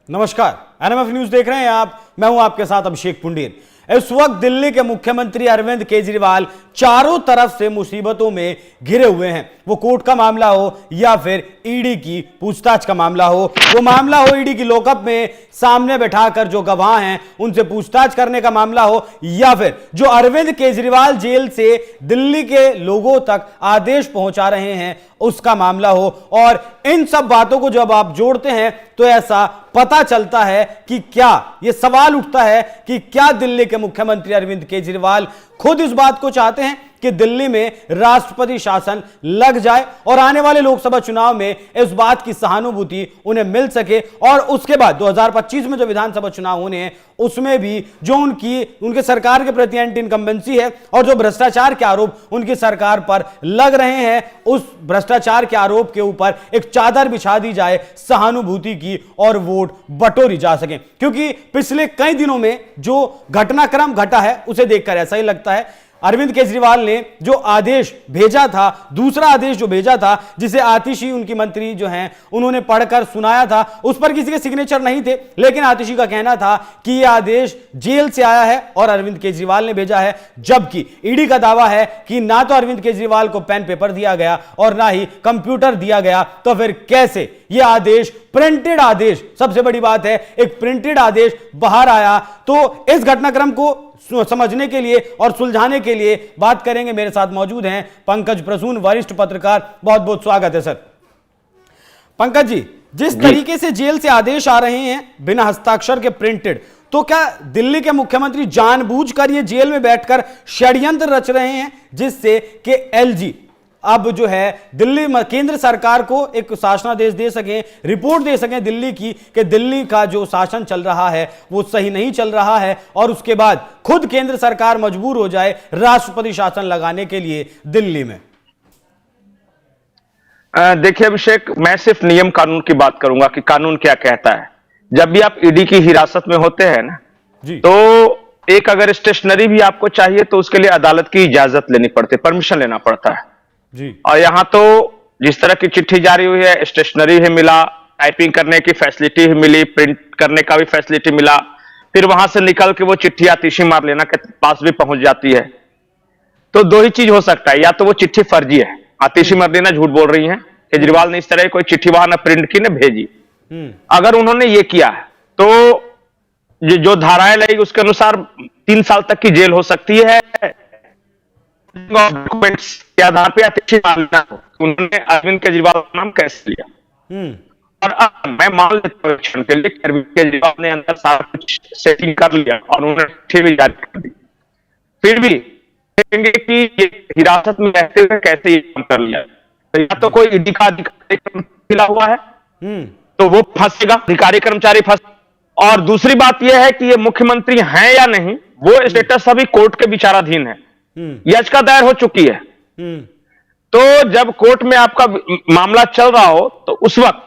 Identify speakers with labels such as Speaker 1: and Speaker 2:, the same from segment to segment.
Speaker 1: नमस्कार, NMF news देख रहे हैं आप। मैं हूं आपके साथ अभिषेक पुंडीर। इस वक्त दिल्ली के मुख्यमंत्री अरविंद केजरीवाल चारों तरफ से मुसीबतों में घिरे हुए हैं। वो कोर्ट का मामला हो या फिर ईडी की पूछताछ का मामला हो, वो मामला हो ईडी की लॉकअप में सामने बैठाकर जो गवाह हैं उनसे पूछताछ करने का मामला हो, या फिर जो अरविंद केजरीवाल जेल से दिल्ली के लोगों तक आदेश पहुंचा रहे हैं उसका मामला हो। और इन सब बातों को जब आप जोड़ते हैं तो ऐसा पता चलता है कि क्या यह सवाल उठता है कि क्या दिल्ली के मुख्यमंत्री अरविंद केजरीवाल खुद इस बात को चाहते हैं कि दिल्ली में राष्ट्रपति शासन लग जाए और आने वाले लोकसभा चुनाव में इस बात की सहानुभूति उन्हें मिल सके, और उसके बाद 2025 में जो विधानसभा चुनाव होने हैं उसमें भी जो उनके सरकार के प्रति एंटी इनकम्बेंसी है और जो भ्रष्टाचार के आरोप उनकी सरकार पर लग रहे हैं, उस भ्रष्टाचार के आरोप के ऊपर एक चादर बिछा दी जाए सहानुभूति की और वोट बटोरी जा सके। क्योंकि पिछले कई दिनों में जो घटनाक्रम घटा है उसे देखकर ऐसा ही लगता है अरविंद केजरीवाल ने जो आदेश भेजा था, दूसरा आदेश जो भेजा था जिसे आतिशी उनकी मंत्री जो हैं उन्होंने पढ़कर सुनाया था, उस पर किसी के सिग्नेचर नहीं थे, लेकिन आतिशी का कहना था कि यह आदेश जेल से आया है और अरविंद केजरीवाल ने भेजा है। जबकि ईडी का दावा है कि ना तो अरविंद केजरीवाल को पेन पेपर दिया गया और ना ही कंप्यूटर दिया गया, तो फिर कैसे यह आदेश, प्रिंटेड आदेश, सबसे बड़ी बात है एक प्रिंटेड आदेश बाहर आया। तो इस घटनाक्रम को समझने के लिए और सुलझाने के लिए बात करेंगे। मेरे साथ मौजूद हैं पंकज प्रसून, वरिष्ठ पत्रकार। बहुत बहुत स्वागत है सर। पंकज जी, जिस तरीके से जेल से आदेश आ रहे हैं बिना हस्ताक्षर के प्रिंटेड, तो क्या दिल्ली के मुख्यमंत्री जानबूझकर ये जेल में बैठकर षड्यंत्र रच रहे हैं जिससे कि एलजी अब जो है दिल्ली केंद्र सरकार को एक शासनादेश दे सकें, रिपोर्ट दे सकें दिल्ली की कि दिल्ली का जो शासन चल रहा है वो सही नहीं चल रहा है, और उसके बाद खुद केंद्र सरकार मजबूर हो जाए राष्ट्रपति शासन लगाने के लिए दिल्ली में?
Speaker 2: देखिए अभिषेक, मैं सिर्फ नियम कानून की बात करूंगा कि कानून क्या कहता है। जब भी आप ईडी की हिरासत में होते हैं ना जी, तो एक अगर स्टेशनरी भी आपको चाहिए तो उसके लिए अदालत की इजाजत लेनी पड़ती है, परमिशन लेना पड़ता है जी। और यहां तो जिस तरह की चिट्ठी जारी हुई है, स्टेशनरी ही मिला, टाइपिंग करने की फैसिलिटी ही मिली, प्रिंट करने का भी फैसिलिटी मिला, फिर वहां से निकल के वो चिट्ठी आतिशी मार लेना के पास भी पहुंच जाती है। तो दो ही चीज हो सकता है, या तो वो चिट्ठी फर्जी है, आतिशी मार लेना, झूठ बोल रही है, केजरीवाल ने इस तरह कोई चिट्ठी वहां न प्रिंट की न भेजी। अगर उन्होंने ये किया है तो जो धाराएं लगेगी उसके अनुसार 3 साल तक की जेल हो सकती है। डॉक्यूमेंट्स के आधार पर आतिशी मानना उन्होंने अरविंद केजरीवाल का नाम कैसे लिया। और अब मैं मान लेता हूं के लिए अरविंद केजरीवाल ने अंदर सारा कुछ सेटिंग कर लिया और उन्होंने चिट्ठी भी जारी कर दी, फिर भी कहेंगे कि ये हिरासत में रहते हुए कैसे ये काम कर लिया। तो या तो कोई ईडी का अधिकारी मिला हुआ है तो वो फंसेगा, अधिकारी कर्मचारी फंस। और दूसरी बात यह है कि ये मुख्यमंत्री हैं या नहीं, वो स्टेटस अभी कोर्ट के विचाराधीन है, याचिका दायर हो चुकी है। तो जब कोर्ट में आपका मामला चल रहा हो तो उस वक्त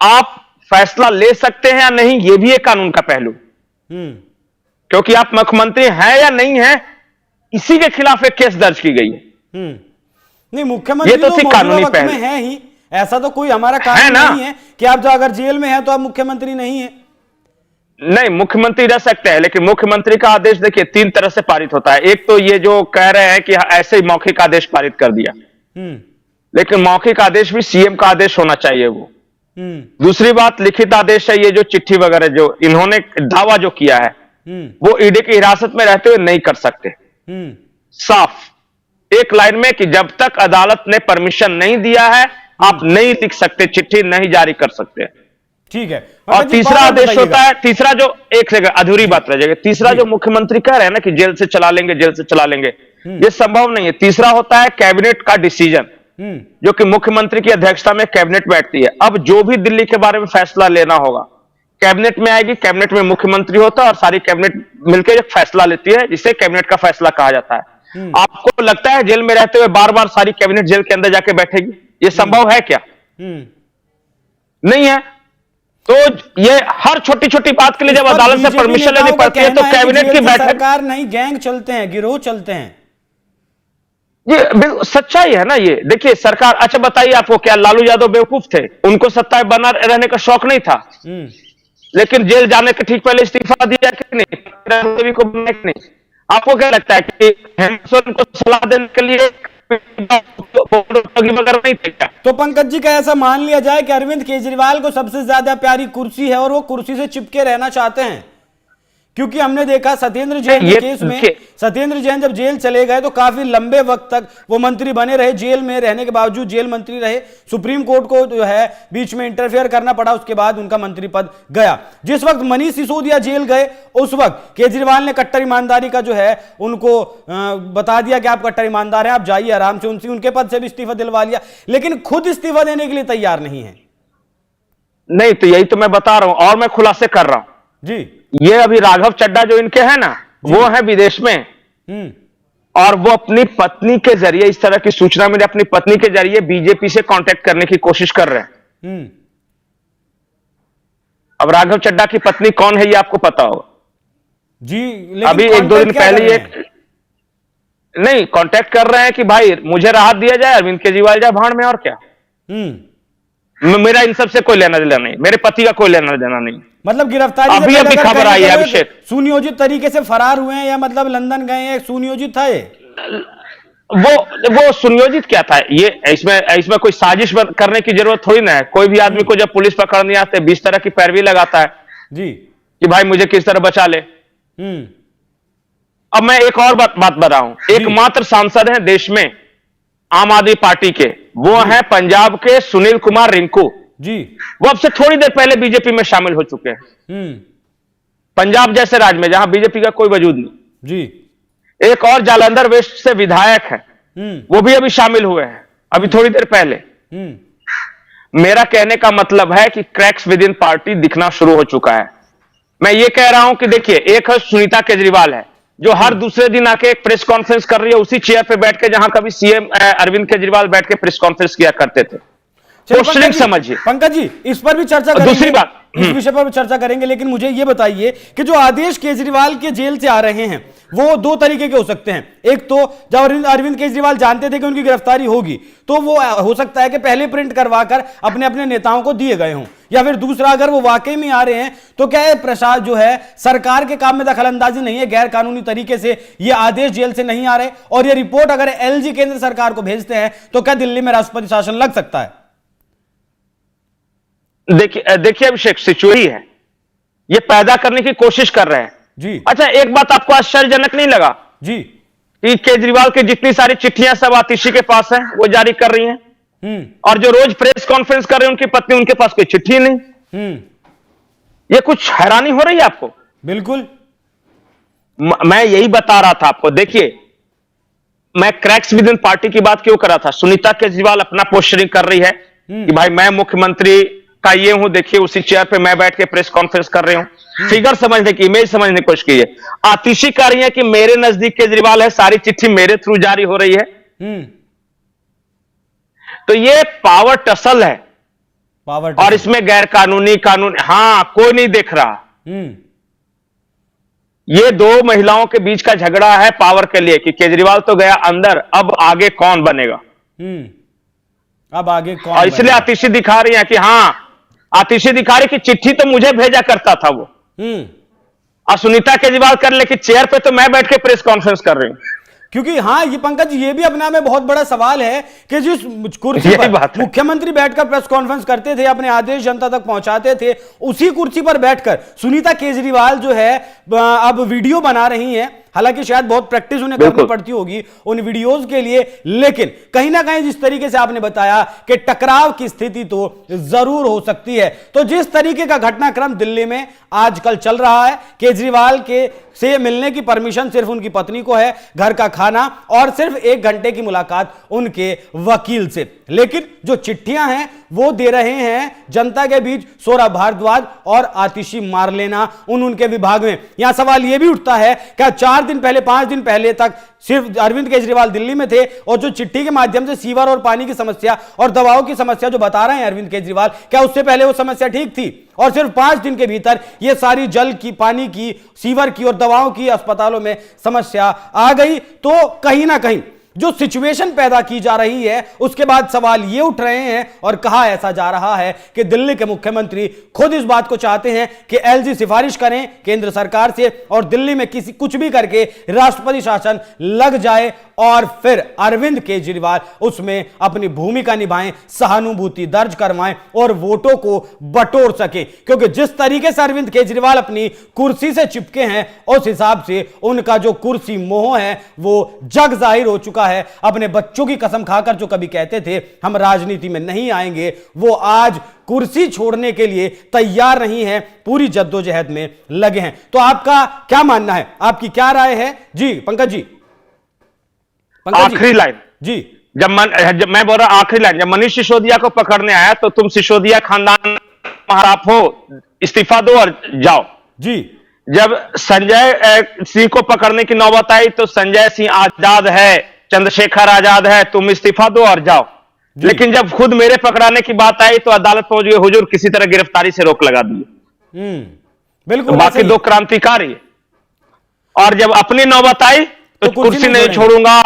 Speaker 2: आप फैसला ले सकते हैं या नहीं, यह भी एक कानून का पहलू, क्योंकि आप मुख्यमंत्री हैं या नहीं हैं, इसी के खिलाफ एक केस दर्ज की गई है।
Speaker 1: नहीं, मुख्यमंत्री तो कानूनी पहलू में है ही, ऐसा तो कोई हमारा कानून नहीं है कि आप जो अगर जेल में हैं तो आप मुख्यमंत्री नहीं है।
Speaker 2: नहीं, मुख्यमंत्री रह सकते हैं, लेकिन मुख्यमंत्री का आदेश देखिए 3 तरह से पारित होता है। एक तो ये जो कह रहे हैं कि ऐसे ही मौखिक आदेश पारित कर दिया, लेकिन मौखिक आदेश भी सीएम का आदेश होना चाहिए वो। दूसरी बात लिखित आदेश है, ये जो चिट्ठी वगैरह जो इन्होंने दावा जो किया है वो ईडी की हिरासत में रहते हुए नहीं कर सकते। साफ एक लाइन में कि जब तक अदालत ने परमिशन नहीं दिया है आप नहीं लिख सकते चिट्ठी, नहीं जारी कर सकते।
Speaker 1: ठीक है।
Speaker 2: और तीसरा आदेश होता है, तीसरा जो एक सेकंड अधूरी बात रह जाएगी, तीसरा जो मुख्यमंत्री कह रहे हैं ना कि जेल से चला लेंगे, जेल से चला लेंगे, ये संभव नहीं है। तीसरा होता है कैबिनेट का डिसीजन, जो कि मुख्यमंत्री की अध्यक्षता में कैबिनेट बैठती है। अब जो भी दिल्ली के बारे में फैसला लेना होगा कैबिनेट में आएगी, कैबिनेट में मुख्यमंत्री होता है और सारी कैबिनेट मिलकर एक फैसला लेती है जिसे कैबिनेट का फैसला कहा जाता है। आपको लगता है जेल में रहते हुए बार बार सारी कैबिनेट जेल के अंदर जाके बैठेगी? ये संभव है क्या? नहीं है। तो ये हर छोटी छोटी बात के लिए जब अदालत से परमिशन लेनी पड़ती है तो कैबिनेट की बैठक,
Speaker 1: सरकार नहीं, गैंग चलते हैं, गिरोह चलते हैं।
Speaker 2: ये बिल्कुल सच्चाई है ना। ये देखिए सरकार, अच्छा बताइए आपको क्या लालू यादव बेवकूफ थे? उनको सत्ता में बना रहने का शौक नहीं था? लेकिन जेल जाने के ठीक पहले इस्तीफा दिया कि नहीं, देवी को बनाया कि नहीं? आपको क्या लगता है कि हेमंत सोरेन को सलाह देने के लिए वगैरह नहीं थे क्या?
Speaker 1: तो पंकज जी, का ऐसा मान लिया जाए कि अरविंद केजरीवाल को सबसे ज्यादा प्यारी कुर्सी है और वो कुर्सी से चिपके रहना चाहते हैं? क्योंकि हमने देखा सत्येंद्र जैन के केस में, सत्येंद्र जैन जब जेल चले गए तो काफी लंबे वक्त तक वो मंत्री बने रहे, जेल में रहने के बावजूद जेल मंत्री रहे। सुप्रीम कोर्ट को जो है बीच में इंटरफेयर करना पड़ा, उसके बाद उनका मंत्री पद गया। जिस वक्त मनीष सिसोदिया जेल गए उस वक्त केजरीवाल ने कट्टर ईमानदारी का जो है उनको बता दिया कि आप कट्टर ईमानदार हैं, आप जाइए आराम से, उनके पद से भी इस्तीफा दिलवा लिया, लेकिन खुद इस्तीफा देने के लिए तैयार नहीं है।
Speaker 2: नहीं, तो यही तो मैं बता रहा हूं और मैं खुलासे कर रहा हूं
Speaker 1: जी।
Speaker 2: ये अभी राघव चड्ढा जो इनके हैं ना, वो है विदेश में, और वो अपनी पत्नी के जरिए, इस तरह की सूचना मिली, अपनी पत्नी के जरिए बीजेपी से कांटेक्ट करने की कोशिश कर रहे हैं। अब राघव चड्ढा की पत्नी कौन है ये आपको पता होगा
Speaker 1: जी, लेकिन
Speaker 2: अभी एक दो दिन पहले नहीं कांटेक्ट कर रहे हैं कि भाई मुझे राहत दिया जाए, अरविंद केजरीवाल जाए भाड़ में, और क्या। मेरा इन सब से कोई लेना देना नहीं, मेरे पति का कोई लेना देना नहीं।
Speaker 1: मतलब गिरफ्तारी
Speaker 2: अभी अभी खबर आई है अभिषेक,
Speaker 1: सुनियोजित तरीके से फरार हुए हैं या मतलब लंदन गए हैं, सुनियोजित था ये?
Speaker 2: वो सुनियोजित क्या था ये, इसमें कोई साजिश करने की जरूरत थोड़ी ना है। कोई भी आदमी को जब पुलिस पकड़ने आते 20 तरह की पैरवी लगाता है
Speaker 1: जी कि
Speaker 2: भाई मुझे किस तरह बचा ले। अब मैं एक और बात बता रहा हूं, एकमात्र सांसद हैं देश में आम आदमी पार्टी के, वो हैं पंजाब के सुनील कुमार रिंकू
Speaker 1: जी।
Speaker 2: वो अब से थोड़ी देर पहले बीजेपी में शामिल हो चुके हैं। पंजाब जैसे राज्य में जहां बीजेपी का कोई वजूद नहीं
Speaker 1: जी।
Speaker 2: एक और जालंधर वेस्ट से विधायक है, वो भी अभी शामिल हुए हैं, अभी थोड़ी देर पहले। मेरा कहने का मतलब है कि क्रैक्स विद इन पार्टी दिखना शुरू हो चुका है। मैं ये कह रहा हूं कि देखिए, एक है सुनीता केजरीवाल है जो हर दूसरे दिन आके एक प्रेस कॉन्फ्रेंस कर रही है उसी चेयर पे बैठ के जहां कभी सीएम अरविंद केजरीवाल बैठ के प्रेस कॉन्फ्रेंस किया करते थे। क्वेश्चनिंग समझिए
Speaker 1: पंकज जी, इस पर भी चर्चा करेंगे,
Speaker 2: दूसरी बात
Speaker 1: इस विषय पर भी चर्चा करेंगे, लेकिन मुझे यह बताइए कि जो आदेश केजरीवाल के जेल से आ रहे हैं वो दो तरीके के हो सकते हैं। एक तो जब अरविंद केजरीवाल जानते थे कि उनकी गिरफ्तारी होगी तो वो हो सकता है कि पहले प्रिंट करवाकर अपने अपने नेताओं को दिए गए हों, या फिर दूसरा, अगर वो वाकई में आ रहे हैं तो क्या है प्रसाद जो है सरकार के काम में दखलंदाजी नहीं है, गैर कानूनी तरीके से ये आदेश जेल से नहीं आ रहे, और ये रिपोर्ट अगर एलजी केंद्र सरकार को भेजते हैं तो क्या दिल्ली में राष्ट्रपति शासन लग सकता है?
Speaker 2: देखिए अभिषेक, सिचुएशन है, ये पैदा करने की कोशिश कर रहे हैं
Speaker 1: जी।
Speaker 2: अच्छा, एक बात आपको आश्चर्यजनक नहीं लगा
Speaker 1: जी
Speaker 2: कि केजरीवाल की जितनी सारी चिट्ठियां सब आतिशी के पास हैं, वो जारी कर रही हैं, और जो रोज प्रेस कॉन्फ्रेंस कर रहे हैं उनकी पत्नी, उनके पास कोई चिट्ठी नहीं। ये कुछ हैरानी हो रही है आपको?
Speaker 1: बिल्कुल।
Speaker 2: मैं यही बता रहा था आपको। देखिए, मैं क्रैक्स विद इन पार्टी की बात क्यों कर रहा था? सुनीता केजरीवाल अपना पोस्टरिंग कर रही है कि भाई मैं मुख्यमंत्री का ये हूं, देखिए उसी चेयर पे मैं बैठ के प्रेस कॉन्फ्रेंस कर रही हूं। फिगर समझने की, इमेज समझने की कोशिश कीजिए। आतिशी कर रही है कि मेरे नजदीक केजरीवाल है, सारी चिट्ठी मेरे थ्रू जारी हो रही है। तो ये पावर टसल है, और इसमें गैर कानूनी कानून, हां, कोई नहीं देख रहा। ये दो महिलाओं के बीच का झगड़ा है पावर के लिए कि केजरीवाल तो गया अंदर, अब आगे कौन बनेगा,
Speaker 1: अब आगे कौन,
Speaker 2: और इसलिए आतिशी दिखा रही है कि हां, आतिशी दिखा रही कि चिट्ठी तो मुझे भेजा करता था वो, और सुनीता केजरीवाल कर, लेकिन चेयर पे तो मैं बैठ के प्रेस कॉन्फ्रेंस कर रही हूं।
Speaker 1: क्योंकि हाँ, ये पंकज, ये भी अपने आप में बहुत बड़ा सवाल है कि जिस कुर्सी पर मुख्यमंत्री बैठकर प्रेस कॉन्फ्रेंस करते थे, अपने आदेश जनता तक पहुंचाते थे, उसी कुर्सी पर बैठकर सुनीता केजरीवाल जो है अब वीडियो बना रही हैं। हालांकि शायद बहुत प्रैक्टिस उन्हें करनी पड़ती होगी उन वीडियोस के लिए, लेकिन कहीं ना कहीं जिस तरीके से आपने बताया कि टकराव की स्थिति तो जरूर हो सकती है। तो जिस तरीके का घटनाक्रम दिल्ली में आजकल चल रहा है, केजरीवाल के से मिलने की परमिशन सिर्फ उनकी पत्नी को है, घर का खाना और सिर्फ 1 घंटे की मुलाकात उनके वकील से, लेकिन जो चिट्ठियां हैं वो दे रहे हैं जनता के बीच सौरभ भारद्वाज और आतिशी मारलेना उनके विभाग में। यहां सवाल यह भी उठता है क्या 4 दिन पहले, 5 दिन पहले तक सिर्फ अरविंद केजरीवाल दिल्ली में थे, और जो चिट्ठी के माध्यम से सीवर और पानी की समस्या और दवाओं की समस्या जो बता रहे हैं अरविंद केजरीवाल, क्या उससे पहले वो समस्या ठीक थी? और सिर्फ 5 दिन के भीतर ये सारी जल की, पानी की, सीवर की और दवाओं की अस्पतालों में समस्या आ गई। तो कहीं ना कहीं जो सिचुएशन पैदा की जा रही है उसके बाद सवाल ये उठ रहे हैं और कहा ऐसा जा रहा है कि दिल्ली के मुख्यमंत्री खुद इस बात को चाहते हैं कि एलजी सिफारिश करें केंद्र सरकार से और दिल्ली में कुछ भी करके राष्ट्रपति शासन लग जाए और फिर अरविंद केजरीवाल उसमें अपनी भूमिका निभाएं, सहानुभूति दर्ज करवाएं और वोटों को बटोर सके। क्योंकि जिस तरीके से अरविंद केजरीवाल अपनी कुर्सी से चिपके हैं उस हिसाब से उनका जो कुर्सी मोह है वो जग जाहिर हो चुका है। अपने बच्चों की कसम खाकर जो कभी कहते थे हम राजनीति में नहीं आएंगे, वो आज कुर्सी छोड़ने के लिए तैयार नहीं है, पूरी जद्दोजहद में लगे हैं। तो आपका क्या मानना है, आपकी क्या राय है? जी पंकज जी।
Speaker 2: आखिरी लाइन
Speaker 1: जी।
Speaker 2: जब मैं बोल रहा आखिरी लाइन, जब मनीष सिसोदिया को पकड़ने आया तो तुम सिसोदिया खानदान महाराप हो, इस्तीफा दो और जाओ।
Speaker 1: जी।
Speaker 2: जब संजय सिंह को पकड़ने की नौबत आई तो संजय सिंह आजाद है, चंद्रशेखर आजाद है, तुम इस्तीफा दो और जाओ। लेकिन जब खुद मेरे पकड़ाने की बात आई तो अदालत पहुंच गई, हुजूर किसी तरह गिरफ्तारी से रोक लगा दी।
Speaker 1: बिल्कुल।
Speaker 2: तो बाकी दो क्रांतिकारी, और जब अपनी नौबत आई तो कुर्सी नहीं छोड़ूंगा।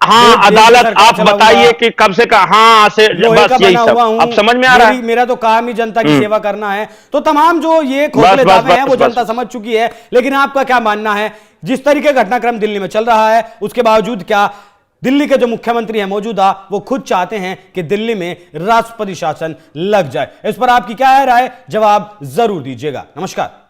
Speaker 2: हाँ अदालत आप बताइए कि कब से हाँ से बस यही सब अब समझ में आ रहा है।
Speaker 1: मेरा तो काम ही जनता की सेवा करना है। तो तमाम जो ये खोखले दावे हैं वो जनता समझ चुकी है। लेकिन आपका क्या मानना है, जिस तरीके का घटनाक्रम दिल्ली में चल रहा है उसके बावजूद क्या दिल्ली के जो मुख्यमंत्री हैं मौजूदा वो खुद चाहते हैं कि दिल्ली में राष्ट्रपति शासन लग जाए? इस पर आपकी क्या है राय, जवाब जरूर दीजिएगा। नमस्कार।